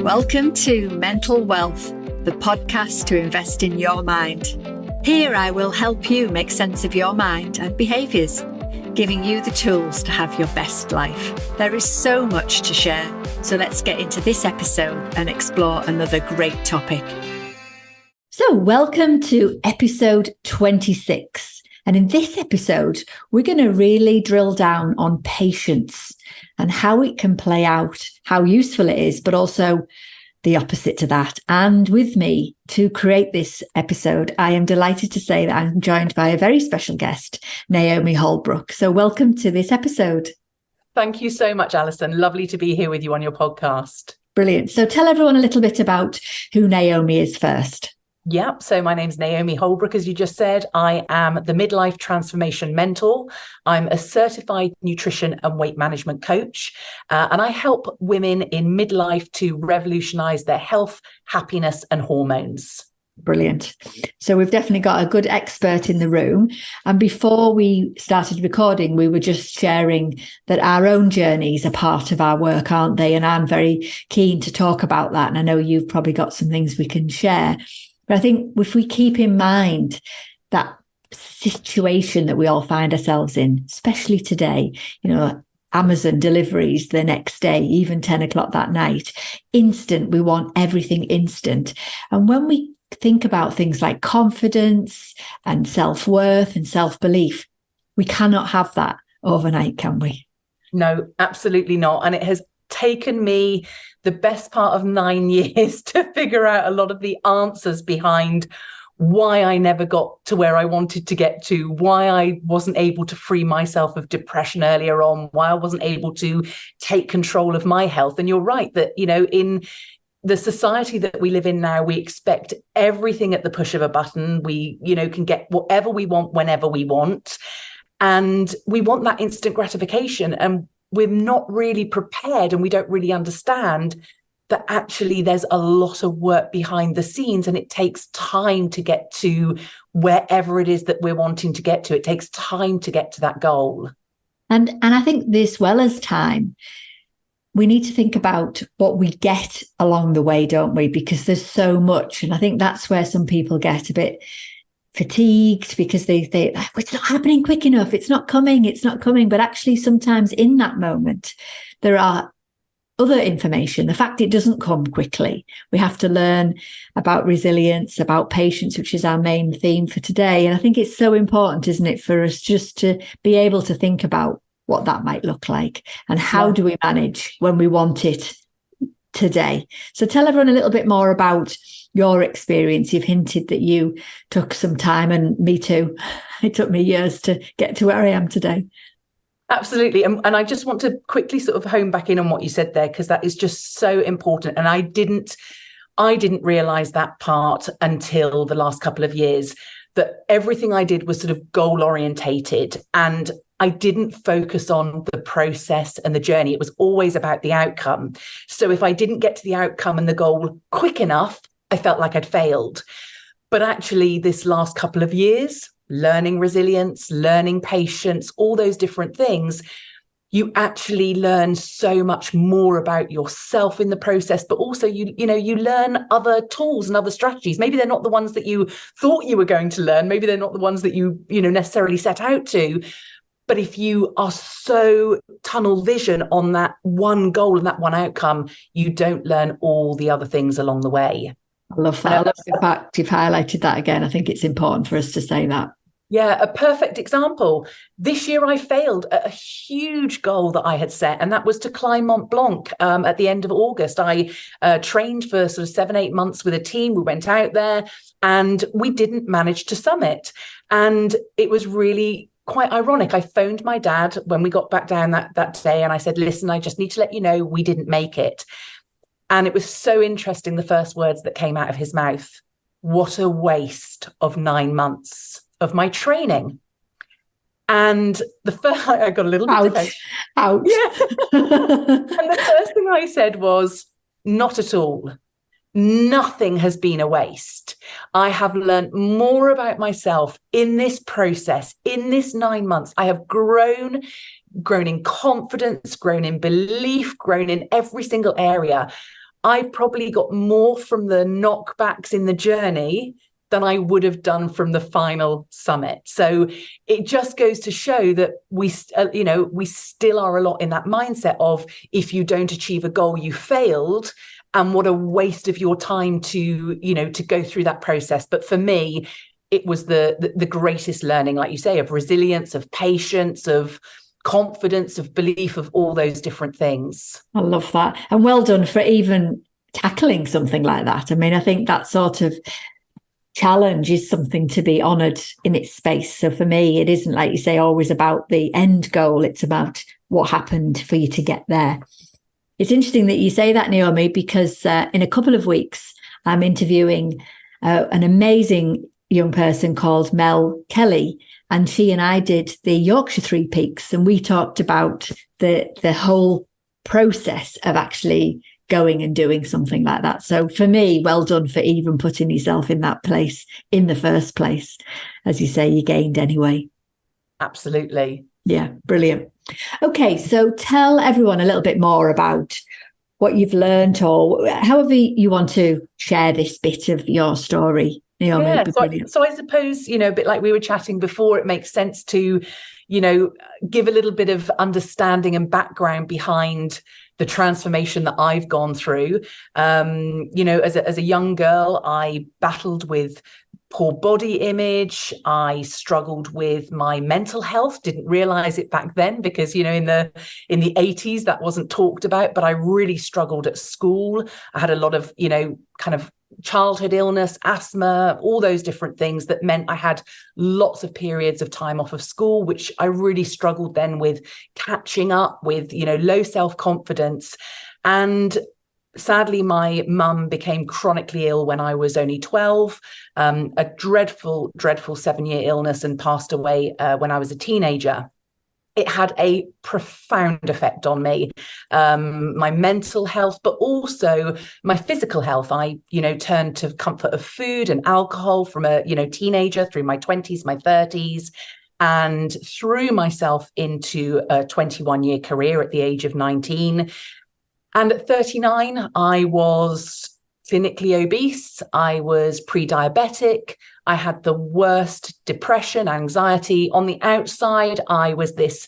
Welcome to Mental Wealth, the podcast to invest in your mind. Here I will help you make sense of your mind and behaviours, giving you the tools to have your best life. There is so much to share, so let's get into this episode and explore another great topic. So welcome to episode 26. And in this episode, we're going to really drill down on patience and how it can play out, how useful it is, but also the opposite to that. And with me to create this episode, I am delighted to say that I'm joined by a very special guest, Naomi Holbrook. So welcome to this episode. Thank you so much, Alison. Lovely to be here with you on your podcast. Brilliant. So tell everyone a little bit about who Naomi is first. Yeah, so my name's Naomi Holbrook, as you just said. I am the Midlife Transformation Mentor. I'm a certified nutrition and weight management coach, and I help women in midlife to revolutionise their health, happiness and hormones. Brilliant. So we've definitely got a good expert in the room. And before we started recording, we were just sharing that our own journeys are part of our work, aren't they? And I'm very keen to talk about that. And I know you've probably got some things we can share. But I think if we keep in mind that situation that we all find ourselves in, especially today, Amazon deliveries the next day, even 10 o'clock that night, instant, we want everything instant. And when we think about things like confidence and self-worth and self-belief, we cannot have that overnight, can we? No, absolutely not. And it has taken me the best part of 9 years to figure out a lot of the answers behind why I never got to where I wanted to get to, why I wasn't able to free myself of depression earlier on, why I wasn't able to take control of my health. And you're right that, in the society that we live in now, we expect everything at the push of a button. We, can get whatever we want whenever we want. And we want that instant gratification. And we're not really prepared and we don't really understand that actually there's a lot of work behind the scenes and it takes time to get to wherever it is that we're wanting to get to. It takes time to get to that goal. And I think this, well as time, we need to think about what we get along the way, don't we? Because there's so much. And I think that's where some people get a bit fatigued because they it's not happening quick enough. It's not coming. But actually, sometimes in that moment, there are other information. The fact it doesn't come quickly. We have to learn about resilience, about patience, which is our main theme for today. And I think it's so important, isn't it, for us just to be able to think about what that might look like and how do we manage when we want it today. So tell everyone a little bit more about your experience. You've hinted that you took some time, and me too. It took me years to get to where I am today. Absolutely. And I just want to quickly sort of hone back in on what you said there, because that is just so important. And I didn't realize that part until the last couple of years, that everything I did was sort of goal orientated, and I didn't focus on the process and the journey. It was always about the outcome. So if I didn't get to the outcome and the goal quick enough, I felt like I'd failed. But actually, this last couple of years, learning resilience, learning patience, all those different things, you actually learn so much more about yourself in the process, but also you learn other tools and other strategies. Maybe they're not the ones that you thought you were going to learn. Maybe they're not the ones that you necessarily set out to. But if you are so tunnel vision on that one goal and that one outcome, you don't learn all the other things along the way. I love that. I love the fact you've highlighted that again. I think it's important for us to say that. Yeah, a perfect example. This year I failed at a huge goal that I had set, and that was to climb Mont Blanc at the end of August. I trained for sort of 7-8 months with a team. We went out there and we didn't manage to summit. And it was really quite ironic. I phoned my dad when we got back down that day and I said, listen, I just need to let you know we didn't make it. And it was so interesting, the first words that came out of his mouth: what a waste of 9 months of my training. And I got a little bit ouch. Yeah. And the first thing I said was, not at all. Nothing has been a waste. I have learned more about myself in this process, in this 9 months. I have grown in confidence, grown in belief, grown in every single area. I probably got more from the knockbacks in the journey than I would have done from the final summit. So it just goes to show that we still are a lot in that mindset of, if you don't achieve a goal, you failed. And what a waste of your time to go through that process. But for me, it was the greatest learning, like you say, of resilience, of patience, of confidence, of belief, of all those different things. I love that. And well done for even tackling something like that. I mean, I think that sort of challenge is something to be honoured in its space. So for me, it isn't, like you say, always about the end goal. It's about what happened for you to get there. It's interesting that you say that, Naomi, because in a couple of weeks, I'm interviewing an amazing young person called Mel Kelly, and she and I did the Yorkshire Three Peaks, and we talked about the whole process of actually going and doing something like that. So for me, well done for even putting yourself in that place in the first place. As you say, you gained anyway. Absolutely. Yeah, brilliant. Okay, so tell everyone a little bit more about what you've learned, or however you want to share this bit of your story. Naomi, yeah, so I suppose, a bit like we were chatting before, it makes sense to, give a little bit of understanding and background behind the transformation that I've gone through. As a young girl, I battled with poor body image. I struggled with my mental health, didn't realize it back then because, in the 80s, that wasn't talked about, but I really struggled at school. I had a lot of, kind of childhood illness, asthma, all those different things that meant I had lots of periods of time off of school, which I really struggled then with catching up with, low self-confidence. And sadly, my mum became chronically ill when I was only 12, a dreadful 7-year illness, and passed away when I was a teenager. It had a profound effect on me, my mental health, but also my physical health. I, turned to comfort of food and alcohol from a, teenager through my 20s, my 30s, and threw myself into a 21-year career at the age of 19. And at 39, I was clinically obese. I was pre-diabetic. I had the worst depression, anxiety. On the outside, I was this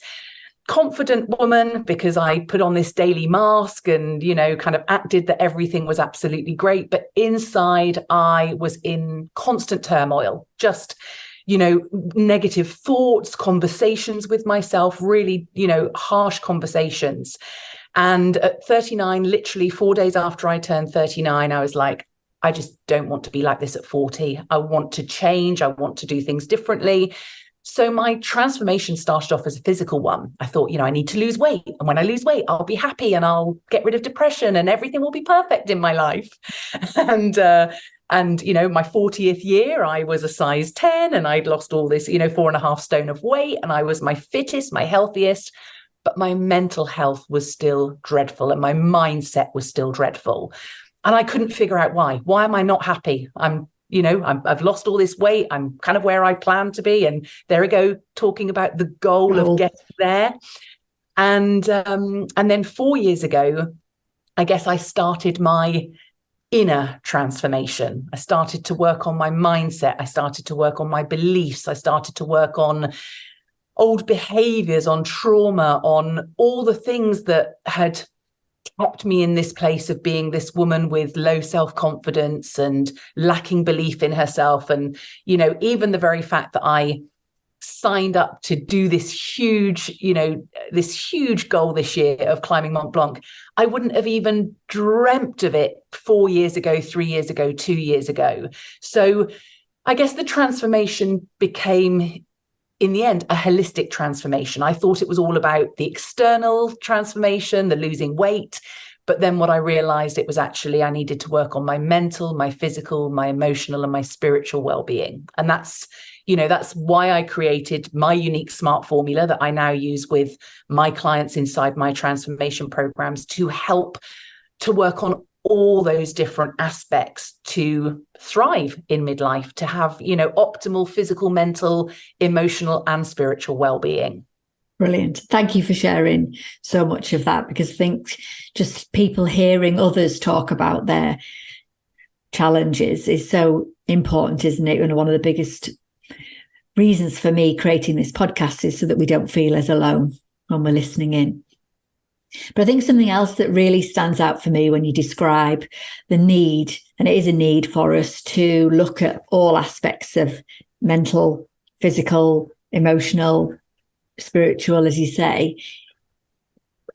confident woman because I put on this daily mask and, kind of acted that everything was absolutely great. But inside, I was in constant turmoil, just, negative thoughts, conversations with myself, really, harsh conversations. And at 39, literally 4 days after I turned 39, I was like, I just don't want to be like this at 40. I want to change. I want to do things differently. So my transformation started off as a physical one. I thought, I need to lose weight. And when I lose weight, I'll be happy and I'll get rid of depression and everything will be perfect in my life. And my 40th year, I was a size 10 and I'd lost all this, 4.5 stone of weight, and I was my fittest, my healthiest. But my mental health was still dreadful and my mindset was still dreadful. And I couldn't figure out why. Why am I not happy? I've lost all this weight. I'm kind of where I planned to be. And there we go, talking about the goal of getting there. And then 4 years ago, I guess I started my inner transformation. I started to work on my mindset. I started to work on my beliefs. I started to work on old behaviors, on trauma, on all the things that had kept me in this place of being this woman with low self-confidence and lacking belief in herself. And, even the very fact that I signed up to do this huge goal this year of climbing Mont Blanc, I wouldn't have even dreamt of it 4 years ago, 3 years ago, 2 years ago. So I guess the transformation became, in the end, a holistic transformation. I thought it was all about the external transformation, the losing weight. But then what I realized, it was actually I needed to work on my mental, my physical, my emotional, and my spiritual well-being. And that's why I created my unique SMART formula that I now use with my clients inside my transformation programs to help to work on all those different aspects to thrive in midlife, to have, optimal physical, mental, emotional, and spiritual well-being. Brilliant. Thank you for sharing so much of that, because I think just people hearing others talk about their challenges is so important, isn't it? And one of the biggest reasons for me creating this podcast is so that we don't feel as alone when we're listening in. But I think something else that really stands out for me when you describe the need, and it is a need for us to look at all aspects of mental, physical, emotional, spiritual, as you say,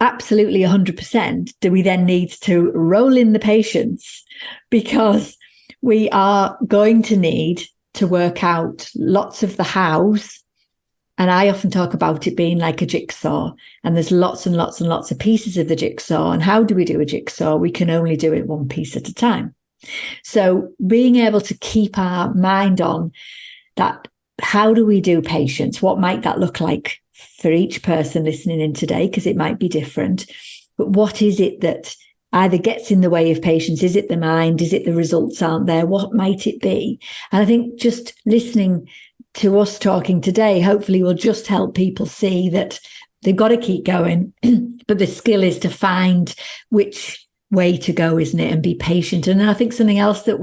absolutely 100%, do we then need to roll in the patience, because we are going to need to work out lots of the hows. And I often talk about it being like a jigsaw, and there's lots and lots and lots of pieces of the jigsaw. And how do we do a jigsaw? We can only do it one piece at a time. So being able to keep our mind on that, how do we do patience? What might that look like for each person listening in today? Because it might be different. But what is it that either gets in the way of patience? Is it the mind? Is it the results aren't there? What might it be? And I think just listening to us talking today, hopefully will just help people see that they've got to keep going. But the skill is to find which way to go, isn't it? And be patient. And I think something else that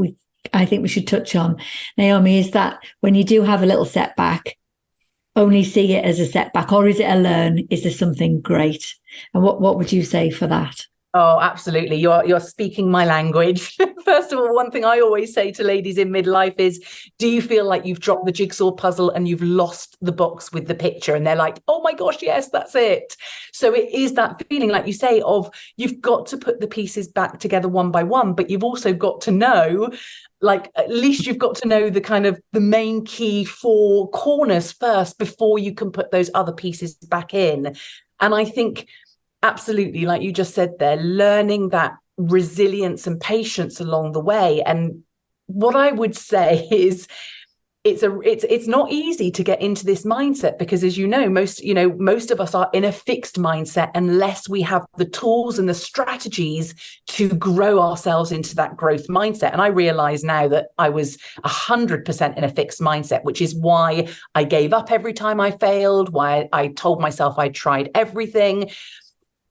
I think we should touch on, Naomi, is that when you do have a little setback, only see it as a setback, or is it a learn? Is there something great? And what would you say for that? Oh, absolutely. You're speaking my language. First of all, one thing I always say to ladies in midlife is, do you feel like you've dropped the jigsaw puzzle and you've lost the box with the picture? And they're like, oh my gosh, yes, that's it. So it is that feeling, like you say, of you've got to put the pieces back together one by one, but you've also got to know, like, at least you've got to know the kind of the main key four corners first before you can put those other pieces back in. And I think absolutely, like you just said there, learning that resilience and patience along the way. And what I would say is it's not easy to get into this mindset, because, as you know, most of us are in a fixed mindset unless we have the tools and the strategies to grow ourselves into that growth mindset. And I realize now that I was 100% in a fixed mindset, which is why I gave up every time I failed, why I told myself I tried everything.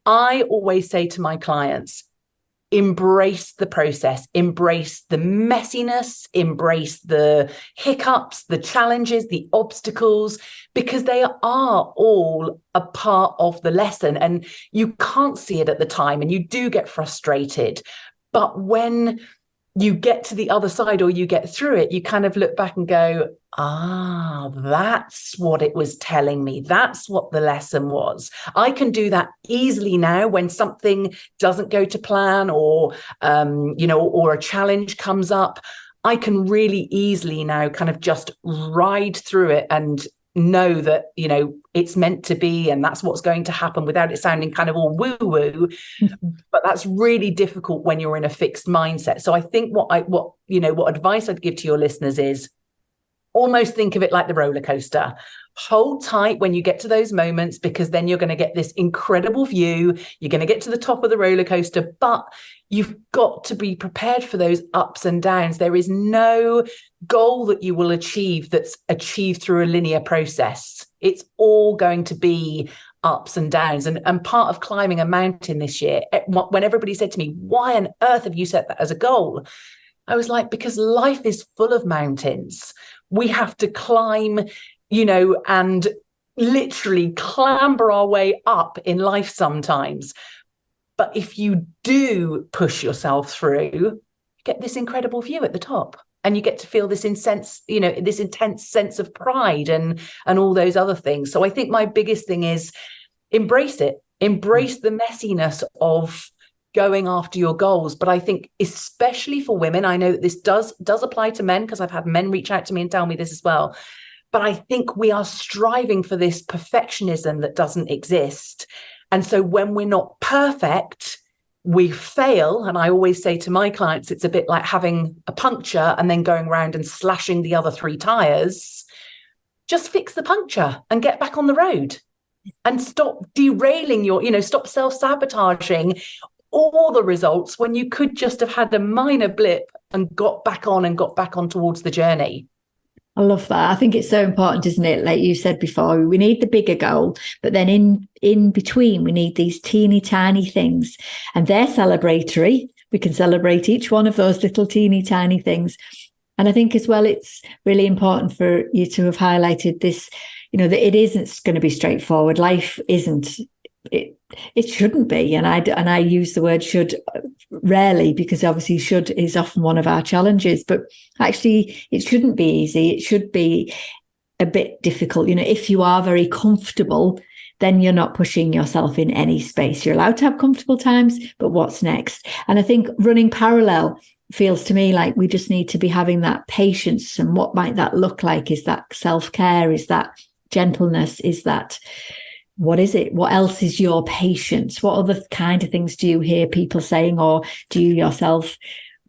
I always say to my clients, embrace the process, embrace the messiness, embrace the hiccups, the challenges, the obstacles, because they are all a part of the lesson. And you can't see it at the time, and you do get frustrated. But when you get to the other side, or you get through it, you kind of look back and go, that's what it was telling me. That's what the lesson was. I can do that easily now when something doesn't go to plan, or a challenge comes up. I can really easily now kind of just ride through it and know that, it's meant to be, and that's what's going to happen, without it sounding kind of all woo-woo. But that's really difficult when you're in a fixed mindset. So I think what advice I'd give to your listeners is, almost think of it like the roller coaster. Hold tight when you get to those moments, because then you're going to get this incredible view. You're going to get to the top of the roller coaster, but you've got to be prepared for those ups and downs. There is no goal that you will achieve that's achieved through a linear process. It's all going to be ups and downs. And part of climbing a mountain this year, when everybody said to me, why on earth have you set that as a goal? I was like, because life is full of mountains. We have to climb, and literally clamber our way up in life sometimes. But if you do push yourself through, you get this incredible view at the top, and you get to feel this intense sense of pride and all those other things. So I think my biggest thing is embrace it, embrace the messiness of going after your goals. But I think especially for women, I know that this does apply to men, because I've had men reach out to me and tell me this as well. But I think we are striving for this perfectionism that doesn't exist. And so when we're not perfect, we fail. And I always say to my clients, it's a bit like having a puncture and then going around and slashing the other 3 tires. Just fix the puncture and get back on the road, and stop derailing stop self-sabotaging all the results when you could just have had a minor blip and got back on towards the journey. I love that. I think it's so important, isn't it? Like you said before, we need the bigger goal, but then in between, we need these teeny tiny things, and they're celebratory. We can celebrate each one of those little teeny tiny things. And I think as well, it's really important for you to have highlighted this, that it isn't going to be straightforward. Life isn't. It shouldn't be, and I use the word should rarely, because obviously should is often one of our challenges, but actually it shouldn't be easy. It should be a bit difficult. If you are very comfortable, then you're not pushing yourself in any space. You're allowed to have comfortable times, but what's next? And I think running parallel feels to me like we just need to be having that patience. And what might that look like? Is that self-care? Is that gentleness? Is that, what is it? What else is your patience? What other kind of things do you hear people saying, or do you yourself,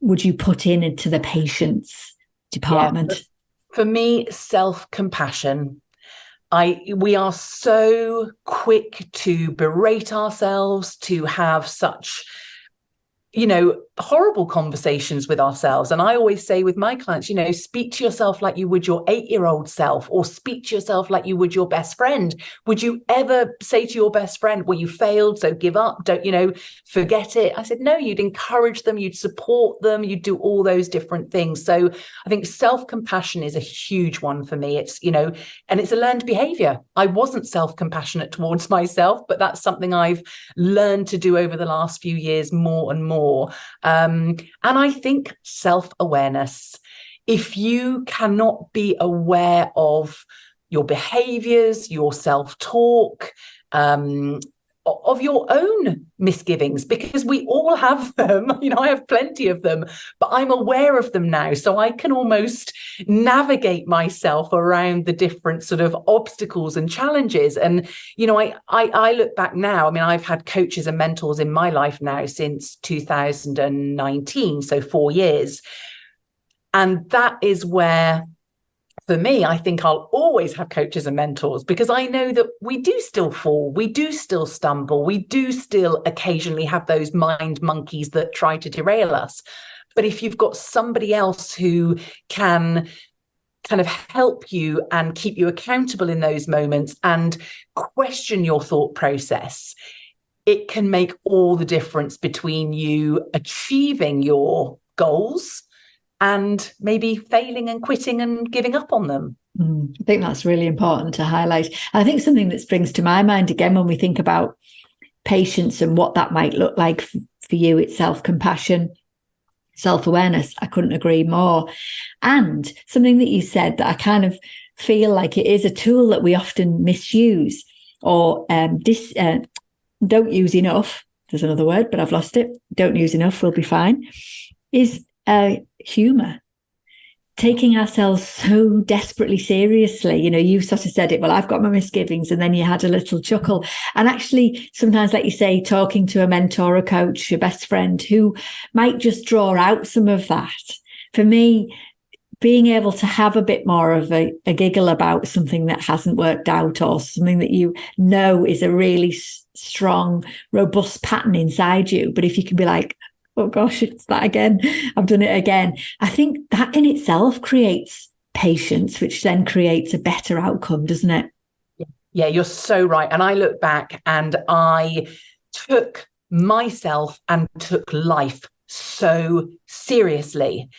would you put into the patience department? Yeah, for me, self-compassion. We are so quick to berate ourselves, to have such, horrible conversations with ourselves. And I always say with my clients, speak to yourself like you would your 8-year-old self, or speak to yourself like you would your best friend. Would you ever say to your best friend, well, you failed, so give up, don't, forget it? I said, no, you'd encourage them, you'd support them, you'd do all those different things. So I think self-compassion is a huge one for me. It's, and it's a learned behavior. I wasn't self-compassionate towards myself, but that's something I've learned to do over the last few years more and more. And I think self-awareness. If you cannot be aware of your behaviors, your self-talk, of your own misgivings, because we all have them, I have plenty of them, but I'm aware of them now. So I can almost navigate myself around the different sort of obstacles and challenges. And, I look back now, I've had coaches and mentors in my life now since 2019, so 4 years. And that is where, for me, I think I'll always have coaches and mentors, because I know that we do still fall, we do still stumble, we do still occasionally have those mind monkeys that try to derail us. But if you've got somebody else who can kind of help you and keep you accountable in those moments and question your thought process, it can make all the difference between you achieving your goals and maybe failing and quitting and giving up on them. I think that's really important to highlight. I think something that springs to my mind again when we think about patience and what that might look like for you, it's self-compassion, self-awareness. I couldn't agree more. And something that you said that I kind of feel like it is a tool that we often misuse or don't use enough. There's another word, but I've lost it. Don't use enough, we'll be fine. Is humour. Taking ourselves so desperately seriously. You sort of said it, well, I've got my misgivings, and then you had a little chuckle. And actually, sometimes, like you say, talking to a mentor, a coach, a best friend who might just draw out some of that. For me, being able to have a bit more of a giggle about something that hasn't worked out, or something that is a really strong, robust pattern inside you. But if you can be like, oh gosh, it's that again, I've done it again. I think that in itself creates patience, which then creates a better outcome, doesn't it? Yeah, you're so right. And I look back and I took myself and took life so seriously.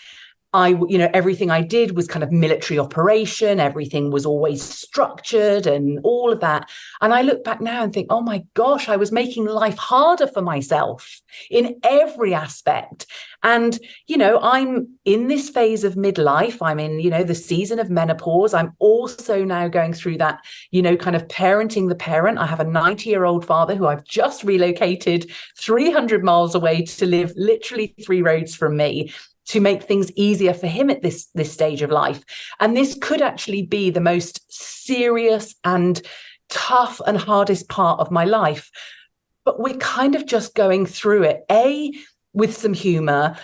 Everything I did was kind of military operation. Everything was always structured and all of that. And I look back now and think, oh my gosh, I was making life harder for myself in every aspect. And, I'm in this phase of midlife. I'm in, the season of menopause. I'm also now going through that, kind of parenting the parent. I have a 90-year-old father who I've just relocated 300 miles away to live literally 3 roads from me, to make things easier for him at this stage of life. And this could actually be the most serious and tough and hardest part of my life. But we're kind of just going through it, A, with some humour,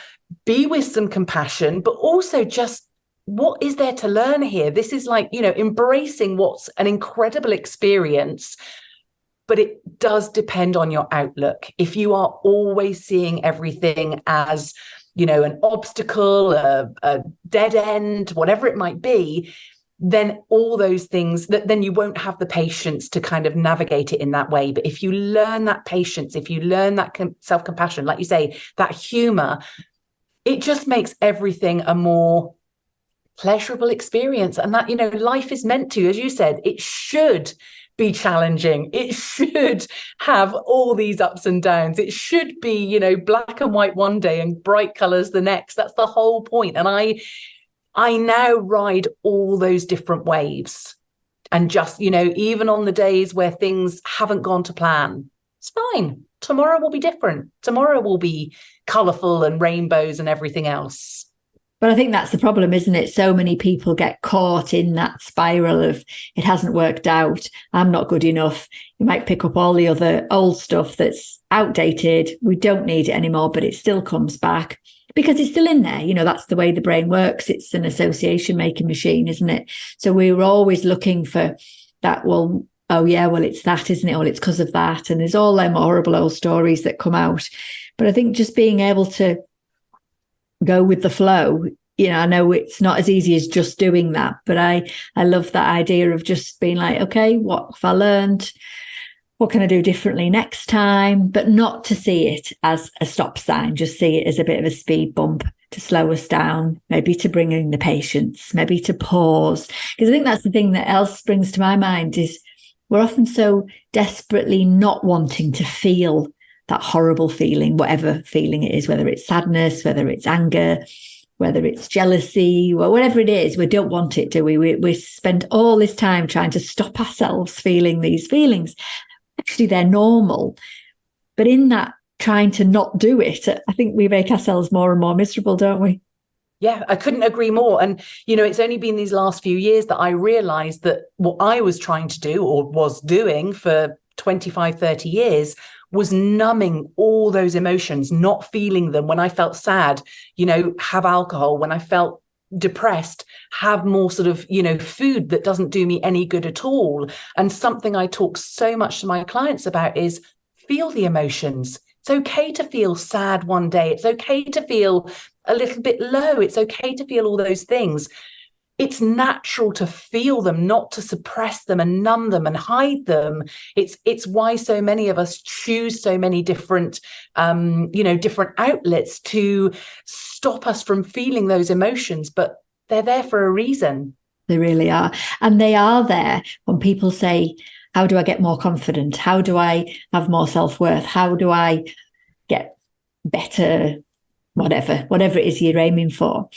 B, with some compassion, but also just, what is there to learn here? This is like, embracing what's an incredible experience. But it does depend on your outlook. If you are always seeing everything as, an obstacle, a dead end, whatever it might be, then all those things, then you won't have the patience to kind of navigate it in that way. But if you learn that patience, if you learn that self-compassion, like you say, that humor, it just makes everything a more pleasurable experience. And that, life is meant to, as you said, it should be challenging. It should have all these ups and downs. It should be, black and white one day and bright colors the next. That's the whole point. And I now ride all those different waves, and just, even on the days where things haven't gone to plan, it's fine. Tomorrow will be different. Tomorrow will be colorful and rainbows and everything else. But I think that's the problem, isn't it? So many people get caught in that spiral of, it hasn't worked out, I'm not good enough. You might pick up all the other old stuff that's outdated. We don't need it anymore, but it still comes back because it's still in there. That's the way the brain works. It's an association making machine, isn't it? So we're always looking for that, well, oh yeah, well, it's that, isn't it? Or it's because of that. And there's all them horrible old stories that come out. But I think just being able to go with the flow, I know it's not as easy as just doing that, but I love that idea of just being like, okay, what have I learned? What can I do differently next time? But not to see it as a stop sign, just see it as a bit of a speed bump to slow us down, maybe to bring in the patience, maybe to pause. Because I think that's the thing that else brings to my mind is we're often so desperately not wanting to feel that horrible feeling, whatever feeling it is, whether it's sadness, whether it's anger, whether it's jealousy, or whatever it is. We don't want it, do we? We spend all this time trying to stop ourselves feeling these feelings. Actually, they're normal. But in that trying to not do it, I think we make ourselves more and more miserable, don't we? Yeah, I couldn't agree more. And, it's only been these last few years that I realized that what I was trying to do, or was doing for 25, 30 years, was numbing all those emotions, not feeling them. When I felt sad, have alcohol. When I felt depressed, have more sort of, food that doesn't do me any good at all. And something I talk so much to my clients about is feel the emotions. It's okay to feel sad one day. It's okay to feel a little bit low. It's okay to feel all those things. It's natural to feel them, not to suppress them and numb them and hide them. It's why so many of us choose so many different, different outlets to stop us from feeling those emotions. But they're there for a reason. They really are. And they are there when people say, how do I get more confident? How do I have more self-worth? How do I get better, whatever it is you're aiming for?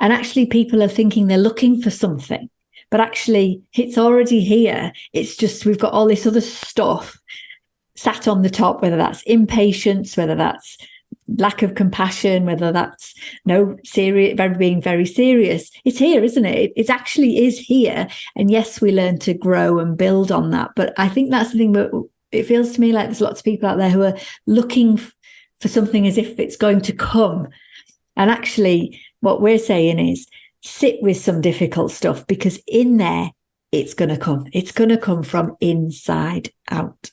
And actually people are thinking they're looking for something, but actually it's already here. It's just we've got all this other stuff sat on the top, whether that's impatience, whether that's lack of compassion, whether that's being very serious. It's here, isn't it? It actually is here. And yes, we learn to grow and build on that. But I think that's the thing that it feels to me like there's lots of people out there who are looking for something as if it's going to come. And actually what we're saying is sit with some difficult stuff, because in there, it's going to come. It's going to come from inside out.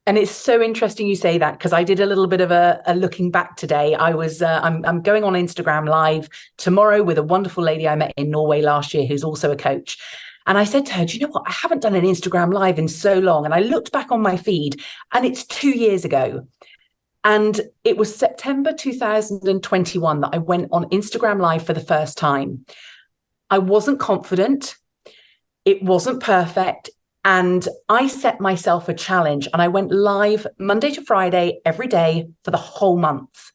And it's so interesting you say that, because I did a little bit of a looking back today. I was I'm going on Instagram Live tomorrow with a wonderful lady I met in Norway last year who's also a coach. And I said to her, do you know what? I haven't done an Instagram Live in so long. And I looked back on my feed and it's 2 years ago. And it was September 2021 that I went on Instagram Live for the first time. I wasn't confident. It wasn't perfect. And I set myself a challenge and I went live Monday to Friday every day for the whole month.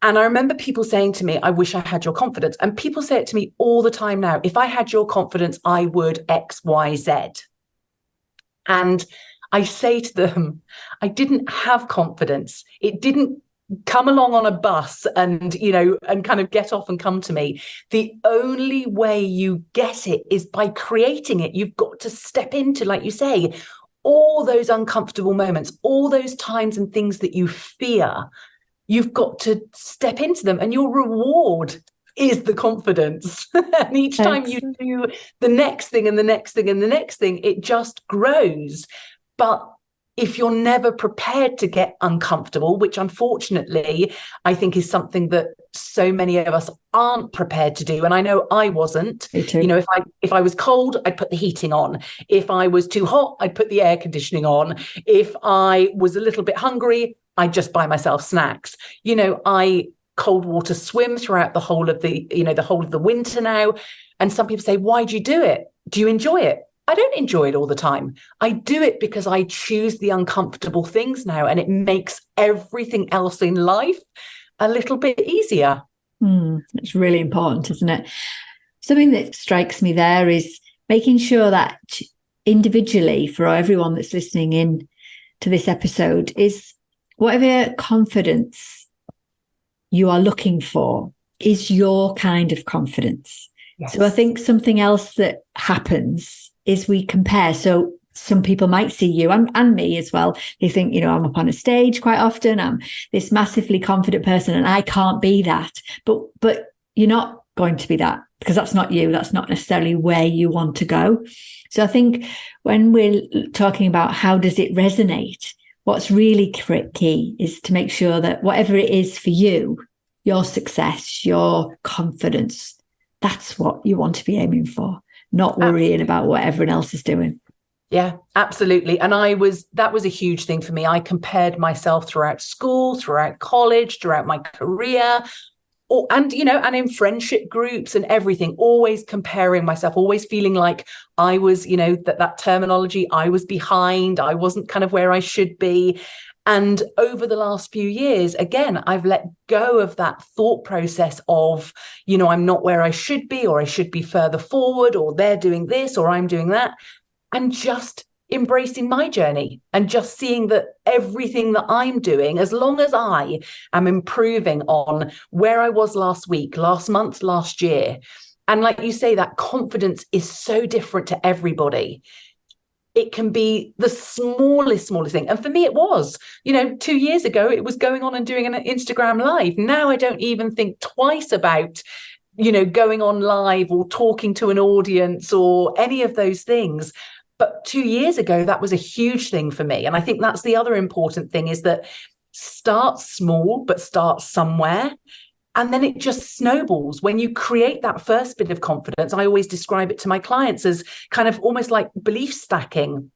And I remember people saying to me, I wish I had your confidence. And people say it to me all the time now. If I had your confidence, I would X, Y, Z. And I say to them, I didn't have confidence. It didn't come along on a bus and, and kind of get off and come to me. The only way you get it is by creating it. You've got to step into, like you say, all those uncomfortable moments, all those times and things that you fear. You've got to step into them, and your reward is the confidence. And each time you do the next thing and the next thing and the next thing, it just grows. But if you're never prepared to get uncomfortable, which unfortunately I think is something that so many of us aren't prepared to do. And I know I wasn't. Me too. You know, if I was cold, I'd put the heating on. If I was too hot, I'd put the air conditioning on. If I was a little bit hungry, I'd just buy myself snacks. You know, I cold water swim throughout the whole of the winter now. And some people say, why do you do it? Do you enjoy it? I don't enjoy it all the time. I do it because I choose the uncomfortable things now, and it makes everything else in life a little bit easier. It's really important, isn't it? Something that strikes me there is making sure that individually, for everyone that's listening in to this episode, is whatever confidence you are looking for is your kind of confidence. Yes. So I think something else that happens is we compare. So some people might see you and me as well. They think, you know, I'm up on a stage quite often. I'm this massively confident person and I can't be that. But you're not going to be that, because that's not you. That's not necessarily where you want to go. So I think when we're talking about how does it resonate, what's really key is to make sure that whatever it is for you, your success, your confidence, that's what you want to be aiming for, not worrying about what everyone else is doing. Yeah, absolutely. And that was a huge thing for me. I compared myself throughout school, throughout college, throughout my career, and in friendship groups and everything, always comparing myself, always feeling like I was, you know, that terminology, I was behind, I wasn't kind of where I should be. And over the last few years, again, I've let go of that thought process of, you know, I'm not where I should be, or I should be further forward, or they're doing this, or I'm doing that, and just embracing my journey and just seeing that everything that I'm doing, as long as I am improving on where I was last week, last month, last year. And like you say, that confidence is so different to everybody. It can be the smallest thing. And for me, it was, 2 years ago, it was going on and doing an Instagram live. Now I don't even think twice about, going on live or talking to an audience or any of those things. But 2 years ago, that was a huge thing for me. And I think that's the other important thing, is that start small, but start somewhere. And then it just snowballs. When you create that first bit of confidence, I always describe it to my clients as kind of almost like belief stacking.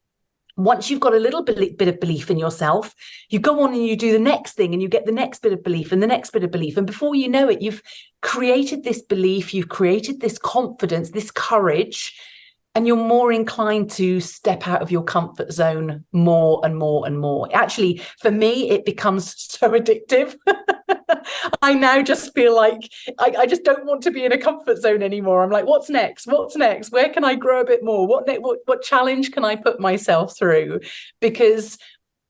Once you've got a little bit of belief in yourself, you go on and you do the next thing, and you get the next bit of belief and the next bit of belief. And before you know it, you've created this belief, you've created this confidence, this courage, and you're more inclined to step out of your comfort zone more and more and more. Actually, for me, it becomes so addictive. I now just feel like I just don't want to be in a comfort zone anymore. I'm like, what's next? What's next? Where can I grow a bit more? What challenge can I put myself through? Because,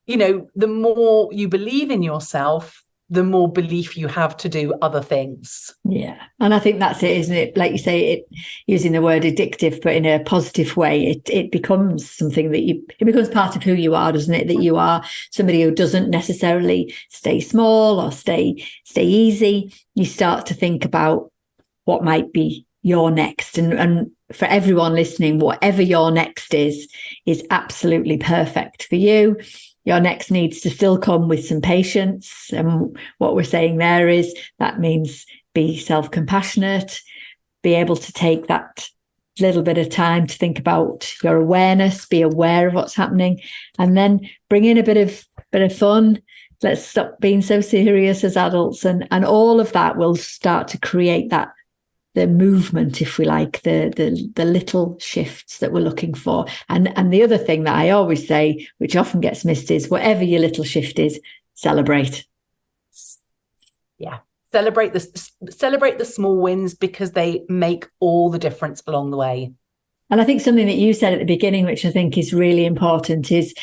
the more you believe in yourself, the more belief you have to do other things. Yeah. And I think that's it, isn't it? Like you say, using the word addictive, but in a positive way, it becomes something that it becomes part of who you are, doesn't it? That you are somebody who doesn't necessarily stay small or stay easy. You start to think about what might be your next. And for everyone listening, whatever your next is absolutely perfect for you. Your next needs to still come with some patience. And what we're saying there is that means be self-compassionate, be able to take that little bit of time to think about your awareness, be aware of what's happening, and then bring in a bit of fun. Let's stop being so serious as adults. And all of that will start to create the movement, if we like, the little shifts that we're looking for. And the other thing that I always say, which often gets missed, is whatever your little shift is, celebrate. Yeah. Celebrate the small wins, because they make all the difference along the way. And I think something that you said at the beginning, which I think is really important, is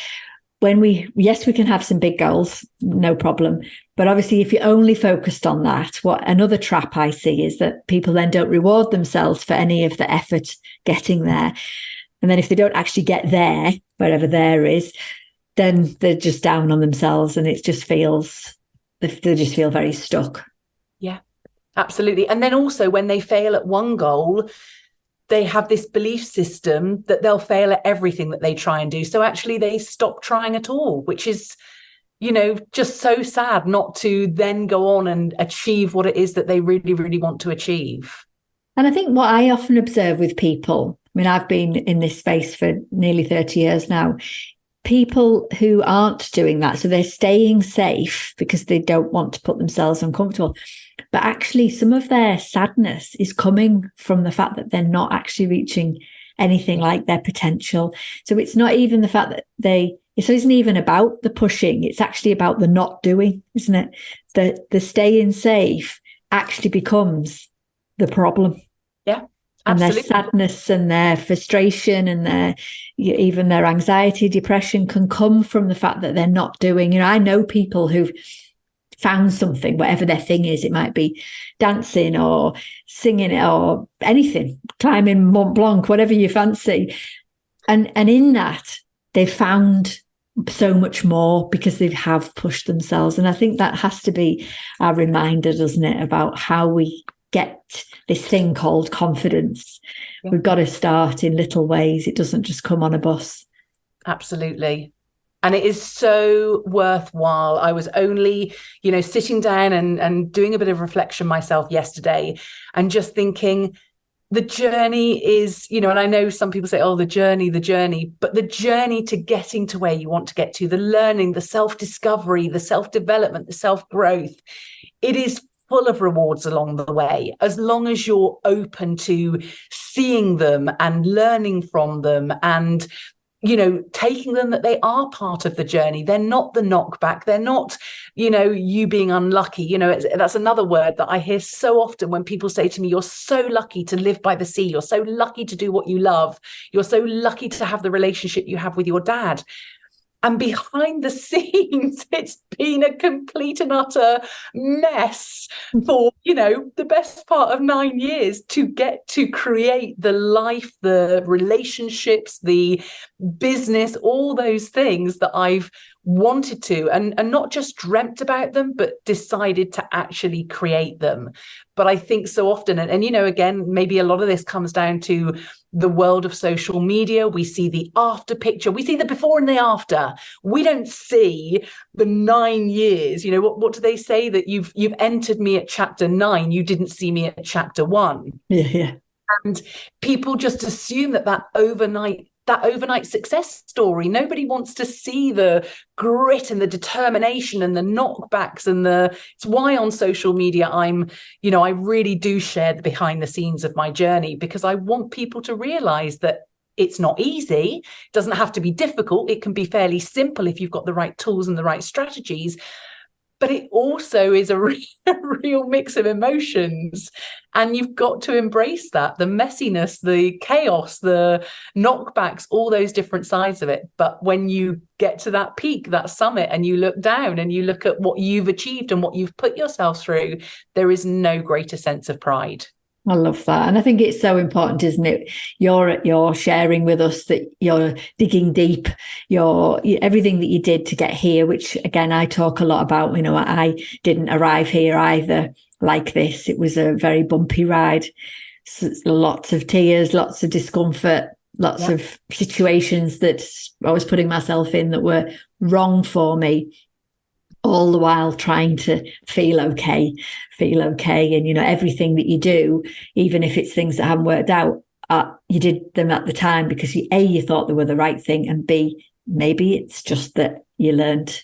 when we can have some big goals, no problem. But obviously, if you're only focused on that, what another trap I see is that people then don't reward themselves for any of the effort getting there. And then if they don't actually get there, wherever there is, then they're just down on themselves, and they just feel very stuck. Yeah, absolutely. And then also when they fail at one goal, they have this belief system that they'll fail at everything that they try and do. So actually they stop trying at all, which is, just so sad not to then go on and achieve what it is that they really, really want to achieve. And I think what I often observe with people, I mean, I've been in this space for nearly 30 years now, people who aren't doing that, so they're staying safe because they don't want to put themselves uncomfortable. But actually, some of their sadness is coming from the fact that they're not actually reaching anything like their potential. So it's not even the fact that it isn't even about the pushing. It's actually about the not doing, isn't it? The staying safe actually becomes the problem. Yeah. And Absolutely. their sadness and their frustration and even their anxiety, depression can come from the fact that they're not doing. I know people who've found something, whatever their thing is. It might be dancing or singing or anything, climbing Mont Blanc, whatever you fancy. And in that, they've found so much more because they have pushed themselves. And I think that has to be our reminder, doesn't it, about how we get this thing called confidence. Yeah. We've got to start in little ways. It doesn't just come on a bus. Absolutely. And it is so worthwhile. I was only, sitting down and doing a bit of reflection myself yesterday and just thinking the journey is, and I know some people say, oh, the journey, but the journey to getting to where you want to get to, the learning, the self-discovery, the self-development, the self-growth, it is full of rewards along the way, as long as you're open to seeing them and learning from them and taking them that they are part of the journey. They're not the knockback. They're not, you being unlucky. That's another word that I hear so often when people say to me, you're so lucky to live by the sea. You're so lucky to do what you love. You're so lucky to have the relationship you have with your dad. And behind the scenes, it's been a complete and utter mess for, the best part of 9 years to get to create the life, the relationships, the business, all those things that I've wanted to and not just dreamt about them, but decided to actually create them. But I think so often, and again, maybe a lot of this comes down to the world of social media. We see the after picture, we see the before and the after. We don't see the 9 years. What do they say? That you've entered me at chapter 9, you didn't see me at chapter 1. Yeah. And people just assume that overnight success story. Nobody wants to see the grit and the determination and the knockbacks it's why on social media I really do share the behind the scenes of my journey, because I want people to realize that it's not easy. It doesn't have to be difficult. It can be fairly simple if you've got the right tools and the right strategies. But it also is a real mix of emotions. And you've got to embrace that, the messiness, the chaos, the knockbacks, all those different sides of it. But when you get to that peak, that summit, and you look down and you look at what you've achieved and what you've put yourself through, there is no greater sense of pride. I love that. And I think it's so important, isn't it? You're sharing with us that you're digging deep, everything that you did to get here, which again, I talk a lot about. I didn't arrive here either like this. It was a very bumpy ride. Lots of tears, lots of discomfort, lots of situations that I was putting myself in that were wrong for me, all the while trying to feel okay. And, everything that you do, even if it's things that haven't worked out, you did them at the time because you thought they were the right thing, and B, maybe it's just that you learned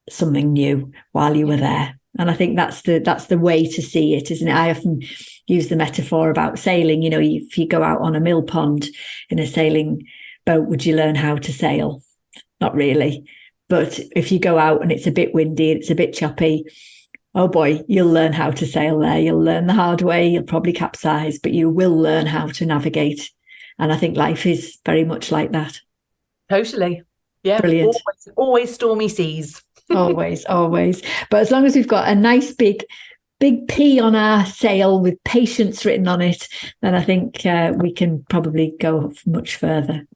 something new while you were there. And I think that's the way to see it, isn't it? I often use the metaphor about sailing. If you go out on a mill pond in a sailing boat, would you learn how to sail? Not really. But if you go out and it's a bit windy, it's a bit choppy, oh boy, you'll learn how to sail there. You'll learn the hard way. You'll probably capsize, but you will learn how to navigate. And I think life is very much like that. Totally. Yeah. Brilliant. Always stormy seas. always. But as long as we've got a nice big P on our sail with patience written on it, then I think we can probably go much further.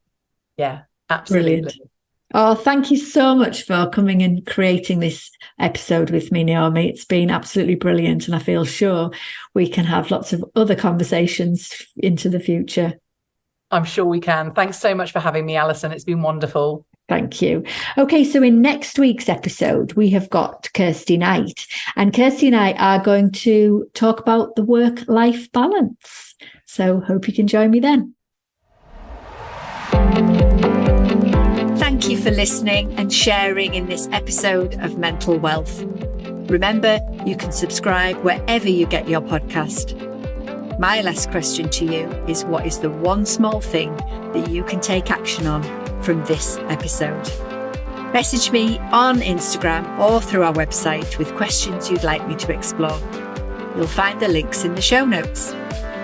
Yeah, absolutely. Brilliant. Oh, thank you so much for coming and creating this episode with me, Naomi. It's been absolutely brilliant, and I feel sure we can have lots of other conversations into the future. I'm sure we can. Thanks so much for having me, Alison. It's been wonderful. Thank you. Okay, so in next week's episode, we have got Kirsty Knight, and Kirsty and I are going to talk about the work-life balance. So hope you can join me then. Thank you for listening and sharing in this episode of Mental Wealth. Remember, you can subscribe wherever you get your podcast. My last question to you is, what is the one small thing that you can take action on from this episode? Message me on Instagram or through our website with questions you'd like me to explore. You'll find the links in the show notes.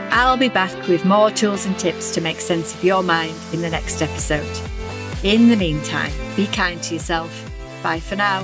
I'll be back with more tools and tips to make sense of your mind in the next episode. In the meantime, be kind to yourself. Bye for now.